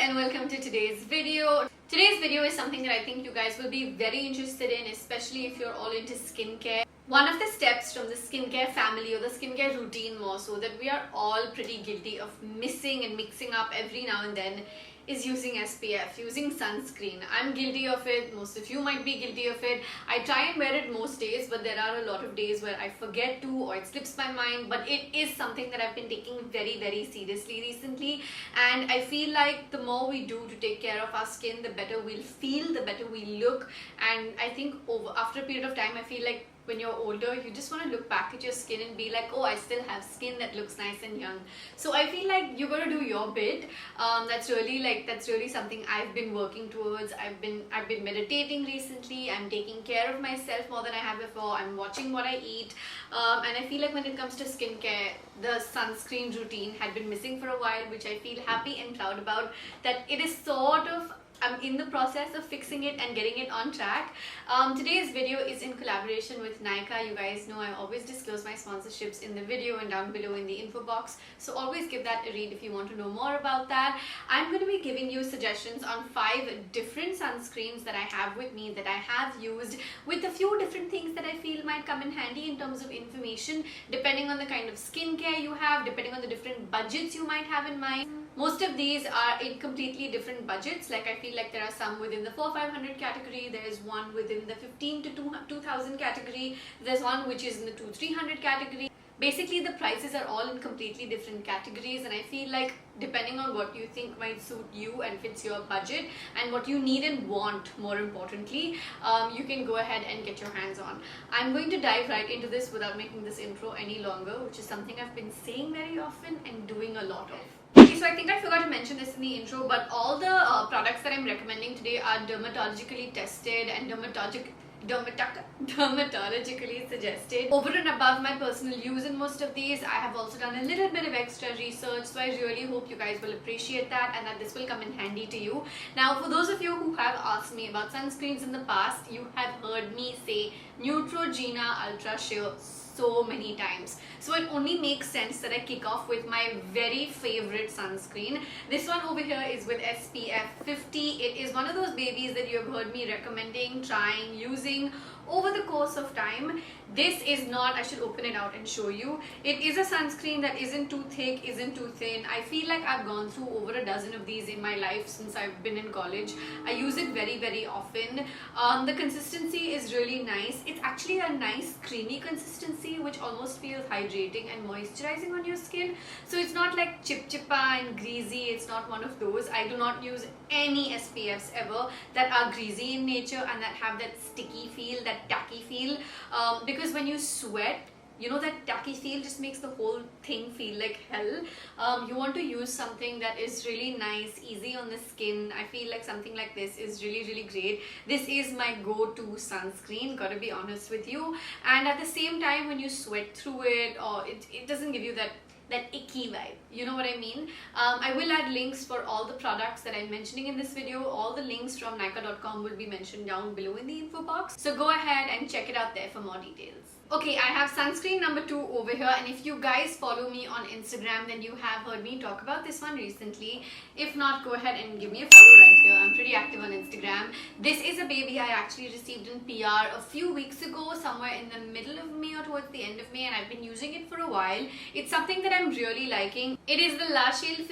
and welcome to today's video. Today's video is something that I think you guys will be very interested in, especially if you're all into skincare. One of the steps from the skincare family or the skincare routine more so that we are all pretty guilty of missing and mixing up every now and then is using SPF, using sunscreen. I'm guilty of it, most of you might be guilty of it. I try and wear it most days, but there are a lot of days where I forget to or it slips my mind, but it is something that I've been taking very seriously recently, and I feel like the more we do to take care of our skin, the better we'll feel, the better we look. And I think after a period of time, I feel like when you're older, you just want to look back at your skin and be like, oh, I still have skin that looks nice and young. So I feel like you got to do your bit. That's really something I've been working towards. I've been meditating recently. I'm taking care of myself more than I have before. I'm watching what I eat, and I feel like when it comes to skincare, the sunscreen routine had been missing for a while, which I feel happy and proud about. That it is sort of, I'm in the process of fixing it and getting it on track. Today's video is in collaboration with Nykaa. You guys know I always disclose my sponsorships in the video and down below in the info box, so always give that a read if you want to know more about that. I'm going to be giving you suggestions on 5 different sunscreens that I have with me, that I have used, with a few different things that I feel might come in handy in terms of information, depending on the kind of skincare you have, depending on the different budgets you might have in mind. Most of these are in completely different budgets. Like, I feel like there are some within the 400-500 category, there is one within the 15 to 2000 category, there's one which is in the 200-300 category. Basically, the prices are all in completely different categories, and I feel like depending on what you think might suit you and fits your budget and what you need and want, more importantly, you can go ahead and get your hands on. I'm going to dive right into this without making this intro any longer, which is something I've been saying very often and doing a lot of. So I think I forgot to mention this in the intro, but all the products that I'm recommending today are dermatologically tested and dermatologically suggested. Over and above my personal use in most of these, I have also done a little bit of extra research, so I really hope you guys will appreciate that and that this will come in handy to you. Now, for those of you who have asked me about sunscreens in the past, you have heard me say Neutrogena UltraSheer so many times, so it only makes sense that I kick off with my very favorite sunscreen. This one over here is with SPF 50. It is one of those babies that you have heard me recommending, trying, using over the course of time. This is not, I should open it out and show you. It is a sunscreen that isn't too thick, isn't too thin. I feel like I've gone through over a dozen of these in my life since I've been in college. I use it very often. The consistency is really nice. It's actually a nice creamy consistency, which almost feels hydrating and moisturizing on your skin. So it's not like chip-chippa and greasy. It's not one of those. I do not use any SPFs ever that are greasy in nature and that have that sticky feel, that tacky feel, because when you sweat, you know, that tacky feel just makes the whole thing feel like hell. You want to use something that is really nice, easy on the skin. I feel like something like this is really great. This is my go-to sunscreen, gotta be honest with you. And at the same time, when you sweat through it, or it doesn't give you that icky vibe, you know what I mean? I will add links for all the products that I'm mentioning in this video. All the links from Nykaa.com will be mentioned down below in the info box, so go ahead and check it out there for more details. Okay, I have sunscreen number 2 over here, and if you guys follow me on Instagram, then you have heard me talk about this one recently. If not, go ahead and give me a follow right here. I'm pretty active on Instagram. This is a baby I actually received in PR a few weeks ago, somewhere in the middle of May or towards the end of May, and I've been using it for a while. It's something that I'm really liking. It is the Shield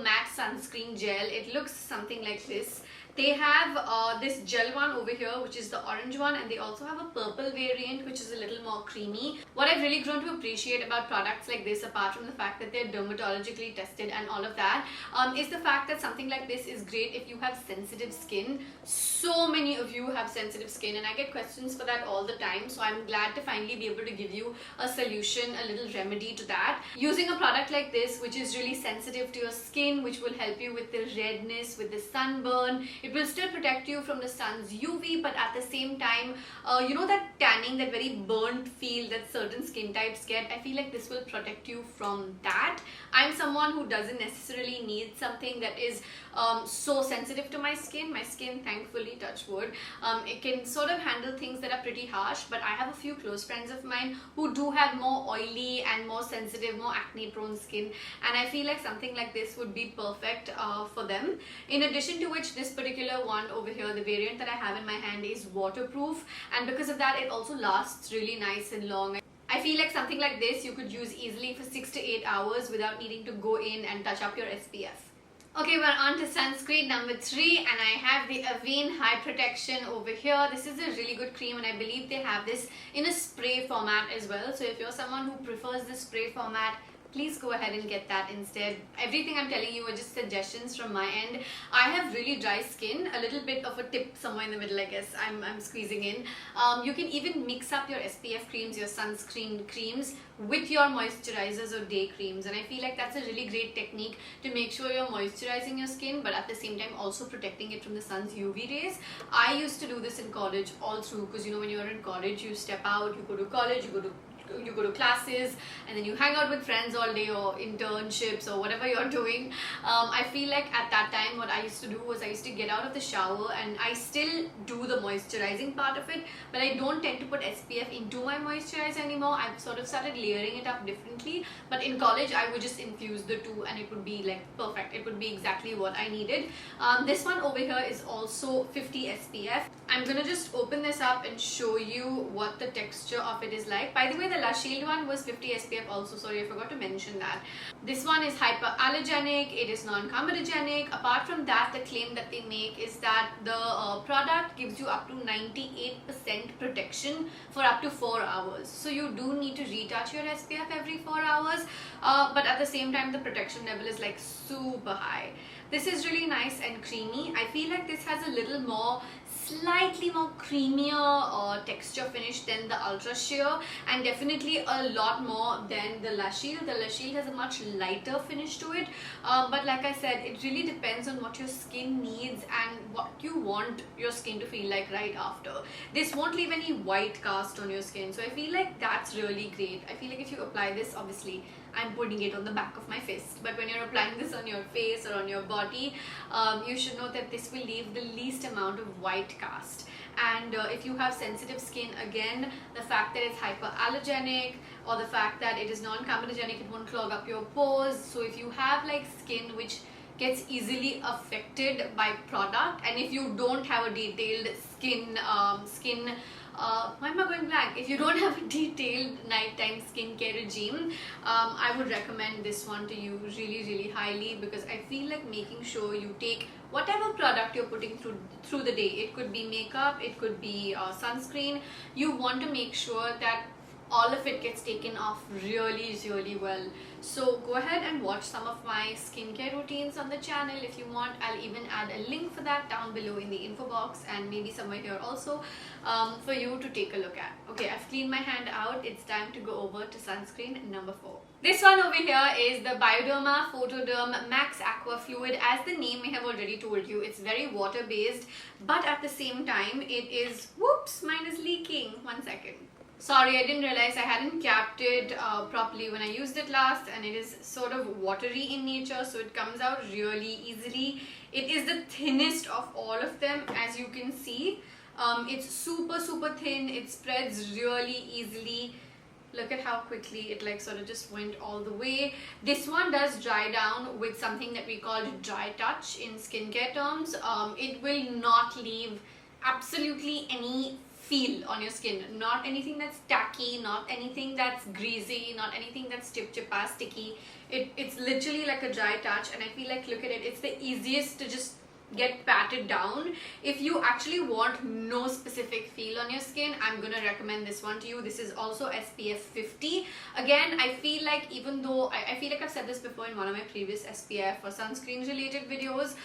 Matte Sunscreen Gel. It looks something like this. They have this gel one over here, which is the orange one, and they also have a purple variant, which is a little more creamy. What I've really grown to appreciate about products like this, apart from the fact that they're dermatologically tested and all of that, is the fact that something like this is great if you have sensitive skin. So many of you have sensitive skin, and I get questions for that all the time, so I'm glad to finally be able to give you a solution, a little remedy to that. Using a product like this, which is really sensitive to your skin, which will help you with the redness, with the sunburn. It will still protect you from the sun's UV, but at the same time, you know that tanning, that very burnt feel that certain skin types get, I feel like this will protect you from that. I'm someone who doesn't necessarily need something that is so sensitive to my skin. My skin, thankfully, touch wood, it can sort of handle things that are pretty harsh, but I have a few close friends of mine who do have more oily and more sensitive, more acne prone skin, and I feel like something like this would be perfect for them. In addition to which, this particular one over here, the variant that I have in my hand, is waterproof, and because of that it also lasts really nice and long. I feel like something like this you could use easily for 6 to 8 hours without needing to go in and touch up your SPF. Okay, we're on to sunscreen number 3, and I have the Avene High Protection over here. This is a really good cream, and I believe they have this in a spray format as well. So if you're someone who prefers the spray format, please go ahead and get that instead. Everything I'm telling you are just suggestions from my end. I have really dry skin, a little bit of a tip somewhere in the middle, I guess I'm squeezing in. You can even mix up your SPF creams, your sunscreen creams, with your moisturizers or day creams, and I feel like that's a really great technique to make sure you're moisturizing your skin but at the same time also protecting it from the sun's UV rays. I used to do this in college all through, because you know when you're in college you step out, you go to college, you go to classes, and then you hang out with friends all day, or internships or whatever you're doing. I feel like at that time what I used to do was I used to get out of the shower, and I still do the moisturizing part of it, but I don't tend to put SPF into my moisturizer anymore. I've sort of started layering it up differently, but in college I would just infuse the two and it would be like perfect. It would be exactly what I needed. This one over here is also 50 SPF. I'm gonna just open this up and show you what the texture of it is like. By the way, the Shield one was 50 SPF also, sorry I forgot to mention that. This one is hyperallergenic, it is non-comedogenic. Apart from that, the claim that they make is that the product gives you up to 98% protection for up to 4 hours. So you do need to retouch your SPF every 4 hours, but at the same time the protection level is like super high. This is really nice and creamy. I feel like this has a little more, slightly more creamier texture finish than the UltraSheer, and definitely a lot more than the Shield. The Shield has a much lighter finish to it, but like I said, it really depends on what your skin needs and what you want your skin to feel like right after. This won't leave any white cast on your skin, so I feel like that's really great. I feel like if you apply this, obviously I'm putting it on the back of my fist, but when you're applying this on your face or on your body, you should know that this will leave the least amount of white cast. And if you have sensitive skin, again, the fact that it's hyperallergenic or the fact that it is non-comedogenic, it won't clog up your pores. So if you have like skin which gets easily affected by product, and if you don't have a detailed why am I going blank? If you don't have a detailed nighttime skincare regime, I would recommend this one to you really highly, because I feel like making sure you take whatever product you're putting through the day, it could be makeup, it could be sunscreen, you want to make sure that all of it gets taken off really well. So go ahead and watch some of my skincare routines on the channel if you want. I'll even add a link for that down below in the info box, and maybe somewhere here also, for you to take a look at. Okay, I've cleaned my hand out. It's time to go over to sunscreen number 4. This one over here is the Bioderma Photoderm Max Aquafluide. As the name may have already told you, it's very water based, but at the same time it is, whoops, mine is leaking. 1 second. Sorry, I didn't realize I hadn't capped it properly when I used it last, and it is sort of watery in nature, so it comes out really easily. It is the thinnest of all of them, as you can see. It's super thin, it spreads really easily. Look at how quickly it like sort of just went all the way. This one does dry down with something that we call dry touch in skincare terms. It will not leave absolutely any feel on your skin, not anything that's tacky, not anything that's greasy, not anything that's chip-chippa sticky. It's literally like a dry touch, and I feel like, look at it, it's the easiest to just get patted down. If you actually want no specific feel on your skin, I'm gonna recommend this one to you. This is also SPF 50. Again, I feel like, even though I feel like I've said this before in one of my previous SPF or sunscreen related videos,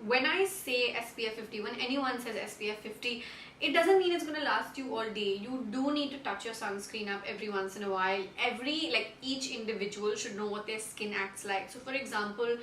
when I say SPF 50, when anyone says SPF 50, it doesn't mean it's going to last you all day. You do need to touch your sunscreen up every once in a while. Each individual should know what their skin acts like. So for example,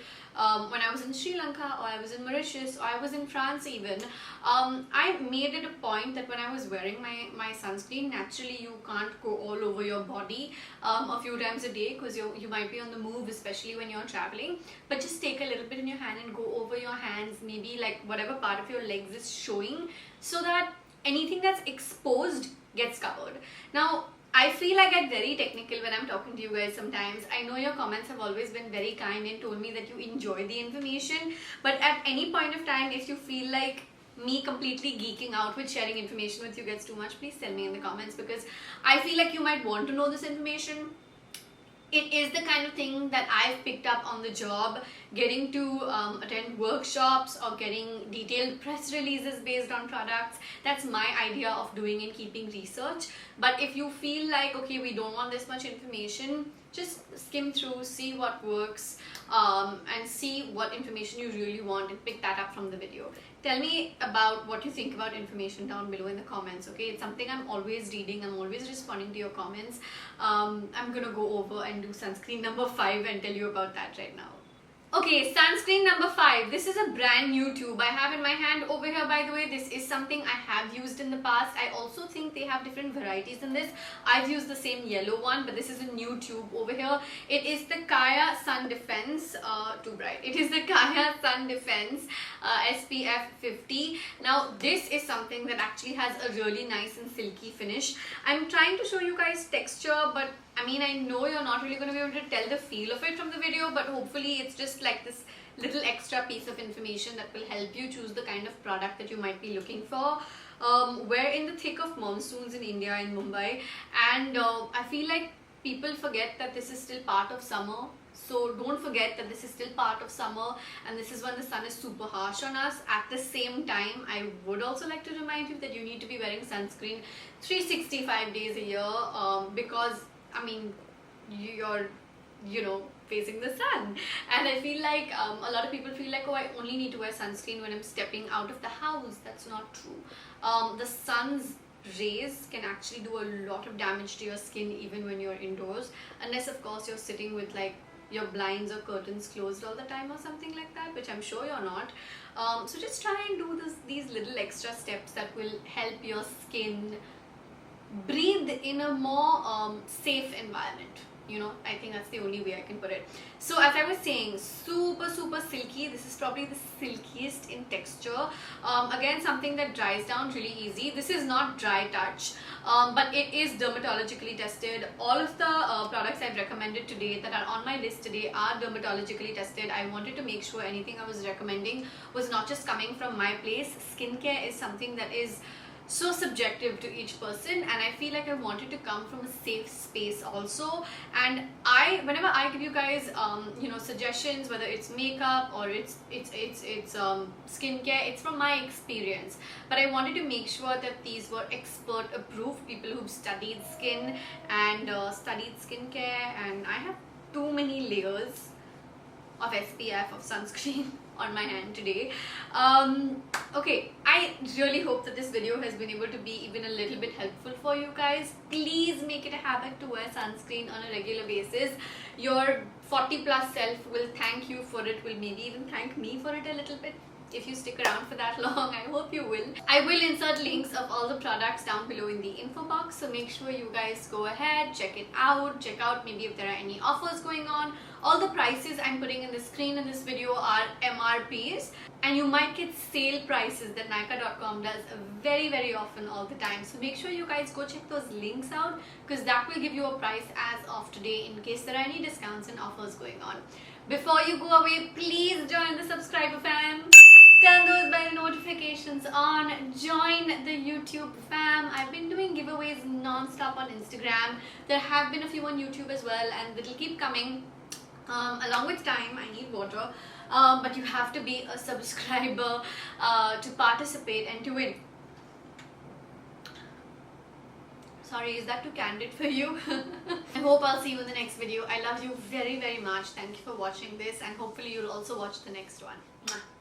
when I was in Sri Lanka, or I was in Mauritius, or I was in France even, I made it a point that when I was wearing my sunscreen, naturally you can't go all over your body a few times a day, because you might be on the move, especially when you're traveling. But just take a little bit in your hand and go over your hands, maybe like whatever part of your legs is showing, so that anything that's exposed gets covered. Now, I feel I get very technical when I'm talking to you guys sometimes. I know your comments have always been very kind and told me that you enjoy the information, but at any point of time, if you feel like me completely geeking out with sharing information with you gets too much, please tell me in the comments, because I feel like you might want to know this information. It is the kind of thing that I've picked up on the job, getting to attend workshops or getting detailed press releases based on products. That's my idea of doing and keeping research. But if you feel like, okay, we don't want this much information, just skim through, see what works, and see what information you really want and pick that up from the video. Tell me about what you think about information down below in the comments, okay? It's something I'm always reading, I'm always responding to your comments. I'm gonna go over and do sunscreen number 5 and tell you about that right now. Okay, sunscreen number 5. This is a brand new tube I have in my hand over here, by the way. This is something I have used in the past. I also think they have different varieties in this. I've used the same yellow one, but this is a new tube over here. It is the Kaya Sun Defense, too bright. It is the Kaya Sun Defense SPF 50. Now, this is something that actually has a really nice and silky finish. I'm trying to show you guys texture, but I mean, I know you're not really going to be able to tell the feel of it from the video, but hopefully it's just like this little extra piece of information that will help you choose the kind of product that you might be looking for. We're in the thick of monsoons in India, in Mumbai, and I feel like people forget that this is still part of summer. So don't forget that this is still part of summer, and this is when the sun is super harsh on us. At the same time, I would also like to remind you that you need to be wearing sunscreen 365 days a year, because I mean, you're, facing the sun. And I feel like a lot of people feel like, oh, I only need to wear sunscreen when I'm stepping out of the house. That's not true. The sun's rays can actually do a lot of damage to your skin even when you're indoors, unless of course you're sitting with like your blinds or curtains closed all the time or something like that, which I'm sure you're not. So just try and do these little extra steps that will help your skin breathe in a more safe environment. I think that's the only way I can put it. So as I was saying, super silky. This is probably the silkiest in texture. Again, something that dries down really easy. This is not dry touch, but it is dermatologically tested. All of the products I've recommended today that are on my list today are dermatologically tested. I wanted to make sure anything I was recommending was not just coming from my place. Skincare is something that is so subjective to each person, and I feel like I wanted to come from a safe space also. And whenever I give you guys suggestions, whether it's makeup or it's skincare, it's from my experience, but I wanted to make sure that these were expert approved, people who've studied skin and studied skincare. And I have too many layers of SPF, of sunscreen on my hand today. Okay, I really hope that this video has been able to be even a little bit helpful for you guys. Please make it a habit to wear sunscreen on a regular basis. Your 40+ self will thank you for it, will maybe even thank me for it a little bit. If you stick around for that long, I hope you will. I will insert links of all the products down below in the info box, so make sure you guys go ahead, check it out. Check out maybe if there are any offers going on. All the prices I'm putting in the screen in this video are MRPs, and you might get sale prices that Nykaa.com does very often all the time. So make sure you guys go check those links out, because that will give you a price as of today in case there are any discounts and offers going on. Before you go away, please join the subscriber fam. Turn those bell notifications on. Join the YouTube fam. I've been doing giveaways non-stop on Instagram. There have been a few on YouTube as well, and it'll keep coming. Along with time, I need water, but you have to be a subscriber to participate and to win. Sorry, is that too candid for you? I hope I'll see you in the next video. I love you very much. Thank you for watching this, and hopefully you'll also watch the next one. Mwah.